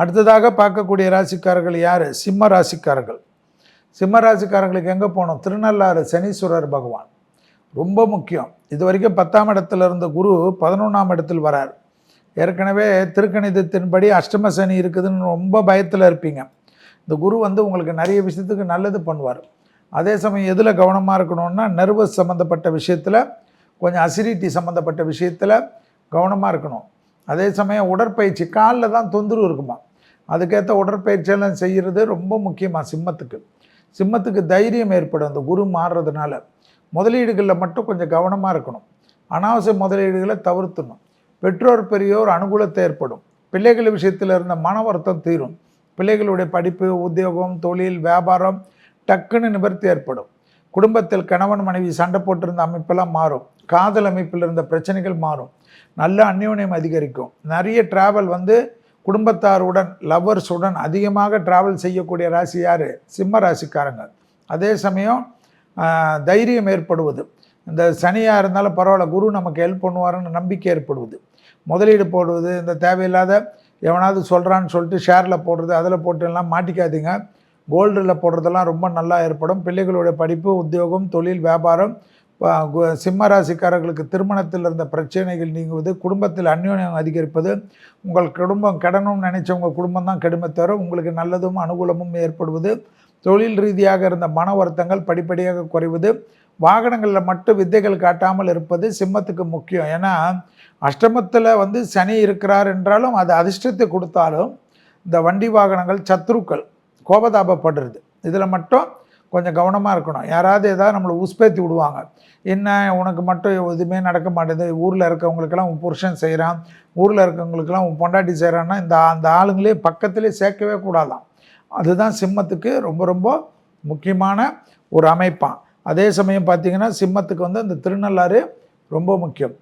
அடுத்ததாக பார்க்கக்கூடிய ராசிக்காரர்கள் யார்? சிம்ம ராசிக்காரர்கள். சிம்ம ராசிக்காரர்களுக்கு எங்கே போகணும்? திருநள்ளாறு சனீஸ்வரர் பகவான் ரொம்ப முக்கியம். இது வரைக்கும் 10ஆம் இடத்துல இருந்த குரு 11ஆம் இடத்தில் வரார். ஏற்கனவே திருக்கணிதத்தின்படி அஷ்டம சனி இருக்குதுன்னு ரொம்ப பயத்தில் இருப்பீங்க. இந்த குரு உங்களுக்கு நிறைய விஷயத்துக்கு நல்லது பண்ணுவார். அதே சமயம் எதில் கவனமாக இருக்கணும்னா, நர்வஸ் சம்மந்தப்பட்ட விஷயத்தில், கொஞ்சம் அசிடிட்டி சம்மந்தப்பட்ட விஷயத்தில் கவனமாக இருக்கணும். அதே சமயம் உடற்பயிற்சி, காலில் தான் தொந்தரவு இருக்குமா, அதுக்கேற்ற உடற்பயிற்சியெல்லாம் செய்கிறது ரொம்ப முக்கியமாக சிம்மத்துக்கு. சிம்மத்துக்கு தைரியம் ஏற்படும் அந்த குரு மாறுறதுனால. முதலீடுகளில் மட்டும் கொஞ்சம் கவனமாக இருக்கணும். அனாவசிய முதலீடுகளை தவிர்த்தணும். பெற்றோர் பெரியோர் அனுகூலத்தை ஏற்படும். பிள்ளைகள் விஷயத்தில் இருந்த மன வருத்தம் தீரும். பிள்ளைகளுடைய படிப்பு, உத்தியோகம், தொழில், வியாபாரம் டக்குன்னு நிவர்த்தி ஏற்படும். குடும்பத்தில் கணவன் மனைவி சண்டை போட்டிருந்த அமைப்பெல்லாம் மாறும். காதல் அமைப்பில் இருந்த பிரச்சனைகள் மாறும். நல்ல அந்யோன்யம் அதிகரிக்கும். நிறைய டிராவல் குடும்பத்தாருடன், லவ்வர்ஸுடன் அதிகமாக டிராவல் செய்யக்கூடிய ராசி யார்? சிம்ம ராசிக்காரங்க. அதே சமயம் தைரியம் ஏற்படுவது. இந்த சனியாக இருந்தாலும் பரவாயில்ல, குரு நமக்கு ஹெல்ப் பண்ணுவாருன்னு நம்பிக்கை ஏற்படுவது. முதலீடு போடுவது, இந்த தேவையில்லாத எவனாவது சொல்கிறான்னு சொல்லிட்டு ஷேரில் போடுறது, அதில் போட்டு எல்லாம் மாட்டிக்காதீங்க. கோல்டில் போடுறதெல்லாம் ரொம்ப நல்லா ஏற்படும். பிள்ளைகளுடைய படிப்பு, உத்தியோகம், தொழில், வியாபாரம். சிம்ம ராசிக்காரர்களுக்கு திருமணத்தில் இருந்த பிரச்சனைகள் நீங்குவது, குடும்பத்தில் அந்யோன்யம் அதிகரிப்பது. உங்கள் குடும்பம் கெடணும்னு நினைச்சவங்க குடும்பம் தான் கெடுமை தவிர உங்களுக்கு நல்லதும் அனுகூலமும் ஏற்படுவது. தொழில் ரீதியாக இருந்த மன வருத்தங்கள் படிப்படியாக குறைவது. வாகனங்களில் மட்டும் வித்தைகள் காட்டாமல் இருப்பது சிம்மத்துக்கு முக்கியம். ஏன்னா அஷ்டமத்தில் சனி இருக்கிறார் என்றாலும் அது அதிர்ஷ்டத்தை கொடுத்தாலும் இந்த வண்டி வாகனங்கள் சத்ருக்கள் கோபதாபப்படுறது, இதில் மட்டும் கொஞ்சம் கவனமாக இருக்கணும். யாராவது ஏதாவது நம்மளை உஸ்பேத்தி விடுவாங்க. என்ன உனக்கு மட்டும் எதுவுமே நடக்க மாட்டேது, ஊரில் இருக்கவங்களுக்கெல்லாம் உன் புருஷன் செய்கிறான், ஊரில் இருக்கவங்களுக்கெல்லாம் உன் பொண்டாட்டி செய்கிறான்னா அந்த ஆளுங்களே பக்கத்திலே சேர்க்கவே கூடாதான். அதுதான் சிம்மத்துக்கு ரொம்ப ரொம்ப முக்கியமான ஒரு அமைப்பான். அதே சமயம் பார்த்திங்கன்னா சிம்மத்துக்கு அந்த திருநள்ளாறு ரொம்ப முக்கியம்.